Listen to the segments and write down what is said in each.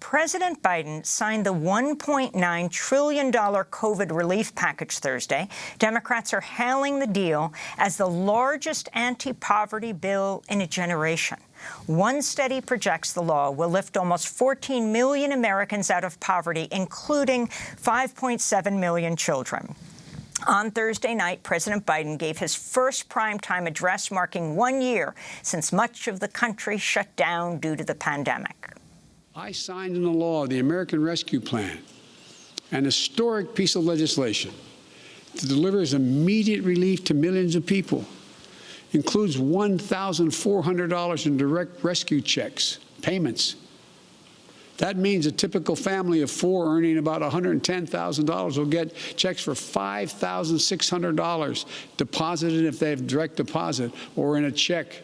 President Biden signed the $1.9 trillion COVID relief package Thursday. Democrats are hailing the deal as the largest anti-poverty bill in a generation. One study projects the law will lift almost 14 million Americans out of poverty, including 5.7 million children. On Thursday night, President Biden gave his first primetime address, marking 1 year since much of the country shut down due to the pandemic. I signed into law the American Rescue Plan, an historic piece of legislation that delivers immediate relief to millions of people, includes $1,400 in direct rescue checks, payments. That means a typical family of four earning about $110,000 will get checks for $5,600 deposited if they have direct deposit or in a check,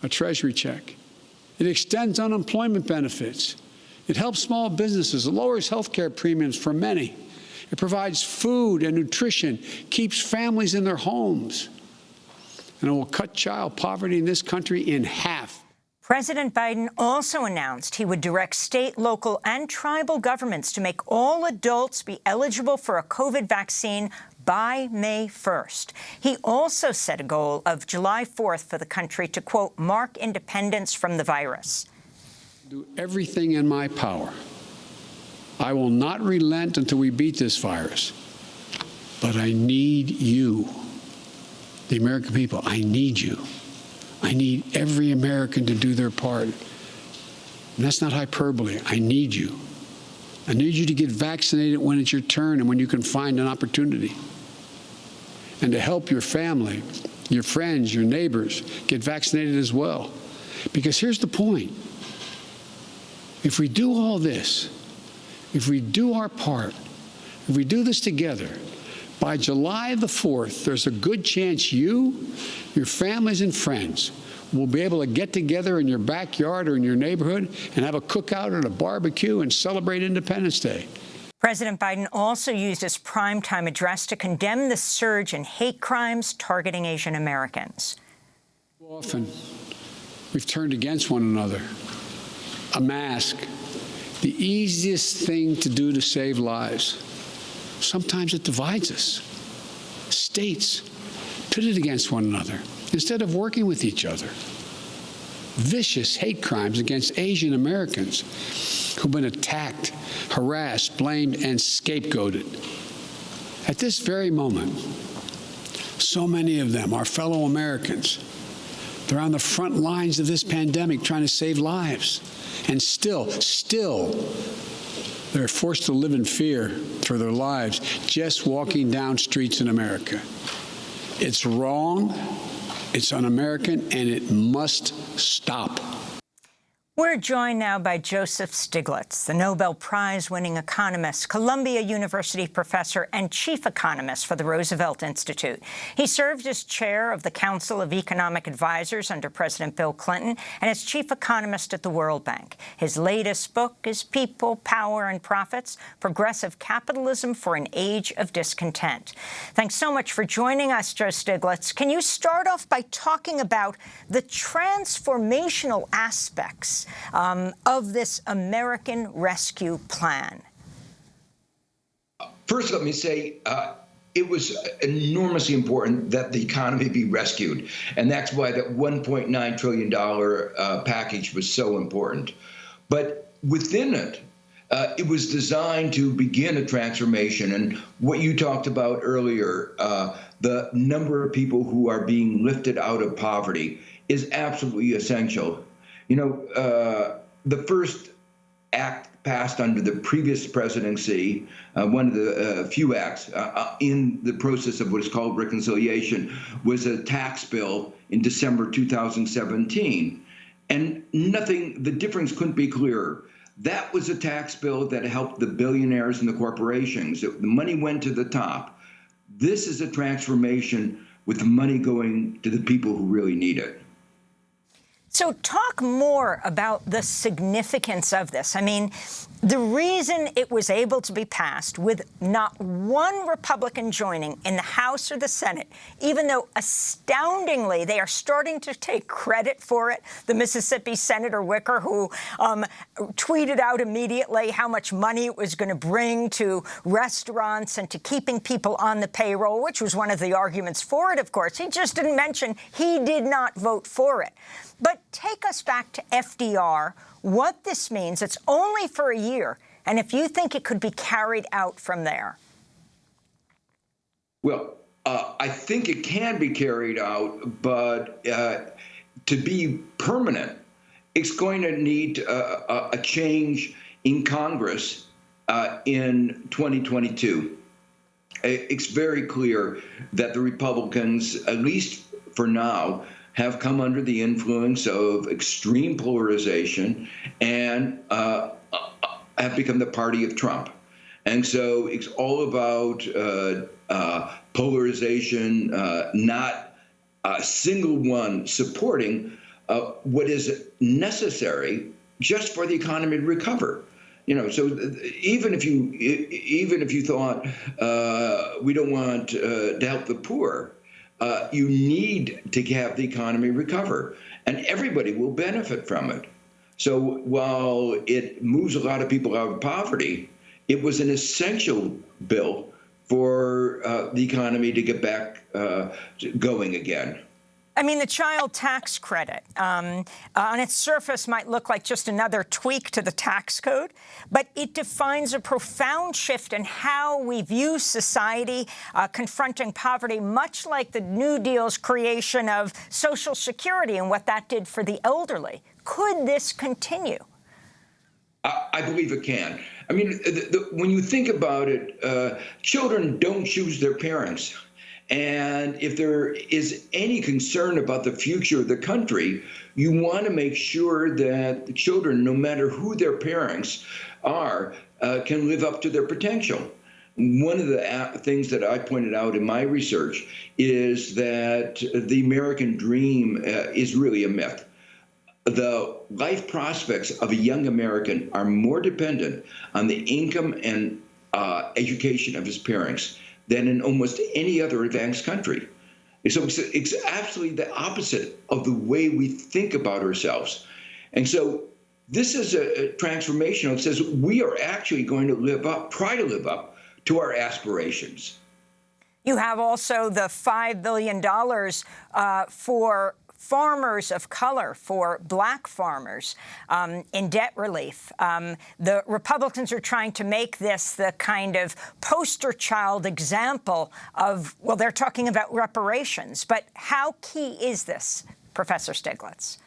a treasury check. It extends unemployment benefits. It helps small businesses. It lowers health care premiums for many. It provides food and nutrition, keeps families in their homes, and it will cut child poverty in this country in half. President Biden also announced he would direct state, local, and tribal governments to make all adults be eligible for a COVID vaccine by May 1st. He also set a goal of July 4th for the country to, quote, mark independence from the virus. Do everything in my power. I will not relent until we beat this virus. But I need you, the American people. I need you. I need every American to do their part. And that's not hyperbole. I need you. I need you to get vaccinated when it's your turn and when you can find an opportunity. And to help your family, your friends, your neighbors get vaccinated as well. Because here's the point. If we do all this, if we do our part, if we do this together, by July the 4th, there's a good chance you, your families and friends will be able to get together in your backyard or in your neighborhood and have a cookout or a barbecue and celebrate Independence Day. President Biden also used his primetime address to condemn the surge in hate crimes targeting Asian Americans. Often, we've turned against one another. A mask, the easiest thing to do to save lives. Sometimes it divides us. States pitted against one another instead of working with each other. Vicious hate crimes against Asian Americans who've been attacked, harassed, blamed, and scapegoated. At this very moment, so many of them are fellow Americans. They're on the front lines of this pandemic trying to save lives. And still, they're forced to live in fear for their lives just walking down streets in America. It's wrong, it's un-American, and it must stop. We're joined now by Joseph Stiglitz, the Nobel Prize-winning economist, Columbia University professor, and chief economist for the Roosevelt Institute. He served as chair of the Council of Economic Advisors under President Bill Clinton and as chief economist at the World Bank. His latest book is People, Power, and Profits: Progressive Capitalism for an Age of Discontent. Thanks so much for joining us, Joe Stiglitz. Can you start off by talking about the transformational aspects of this American Rescue Plan? First, let me say it was enormously important that the economy be rescued. And that's why that $1.9 trillion package was so important. But within it, it was designed to begin a transformation. And what you talked about earlier, the number of people who are being lifted out of poverty is absolutely essential. You know, the first act passed under the previous presidency, one of the few acts in the process of what is called reconciliation, was a tax bill in December 2017. And the difference couldn't be clearer. That was a tax bill that helped the billionaires and the corporations. The money went to the top. This is a transformation with the money going to the people who really need it. So talk more about the significance of this. I mean, the reason it was able to be passed with not one Republican joining in the House or the Senate, even though astoundingly they are starting to take credit for it. The Mississippi Senator Wicker, who tweeted out immediately how much money it was going to bring to restaurants and to keeping people on the payroll, which was one of the arguments for it, of course. He just didn't mention he did not vote for it. But take us back to FDR, what this means. It's only for a year, and if you think it could be carried out from there. Well, I think it can be carried out, but to be permanent, it's going to need a change in Congress in 2022. It's very clear that the Republicans, at least for now, have come under the influence of extreme polarization and have become the party of Trump. And so it's all about polarization, not a single one supporting what is necessary just for the economy to recover. You know, so even if you thought we don't want to help the poor, you need to have the economy recover, and everybody will benefit from it. So while it moves a lot of people out of poverty, it was an essential bill for the economy to get back going again. I mean, the child tax credit, on its surface, might look like just another tweak to the tax code, but it defines a profound shift in how we view society confronting poverty, much like the New Deal's creation of Social Security and what that did for the elderly. Could this continue? I believe it can. I mean, when you think about it, children don't choose their parents. And if there is any concern about the future of the country, you want to make sure that the children, no matter who their parents are, can live up to their potential. One of the things that I pointed out in my research is that the American dream is really a myth. The life prospects of a young American are more dependent on the income and education of his parents than in almost any other advanced country. So it's absolutely the opposite of the way we think about ourselves. And so this is a transformational. It says we are actually going to try to live up to our aspirations. You have also the $5 billion for farmers of color, for black farmers, in debt relief. The Republicans are trying to make this the kind of poster child example of, well, they're talking about reparations. But how key is this, Professor Stiglitz?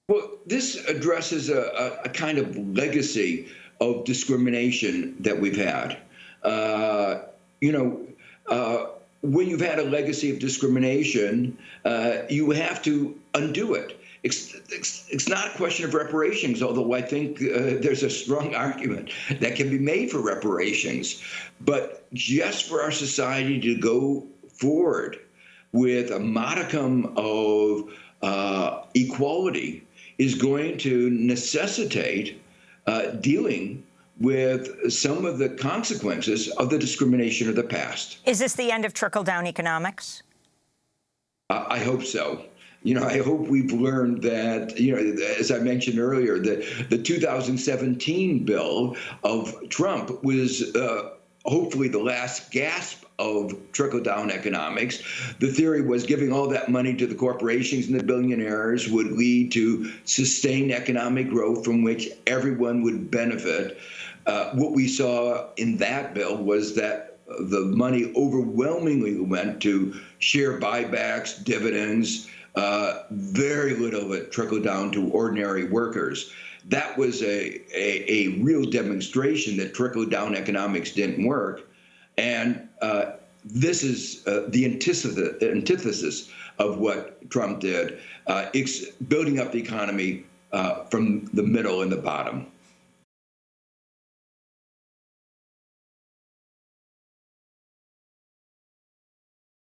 Well, this addresses a kind of legacy of discrimination that we've had. When you've had a legacy of discrimination, you have to undo it. It's not a question of reparations, although I think there's a strong argument that can be made for reparations. But just for our society to go forward with a modicum of equality is going to necessitate dealing with some of the consequences of the discrimination of the past. Is this the end of trickle-down economics? I hope so. I hope we've learned that, as I mentioned earlier, the 2017 bill of Trump was hopefully the last gasp of trickle-down economics. The theory was giving all that money to the corporations and the billionaires would lead to sustained economic growth from which everyone would benefit. What we saw in that bill was that the money overwhelmingly went to share buybacks, dividends, very little of it trickled down to ordinary workers. That was a real demonstration that trickle-down economics didn't work. And this is the antithesis of what Trump did. It's building up the economy from the middle and the bottom.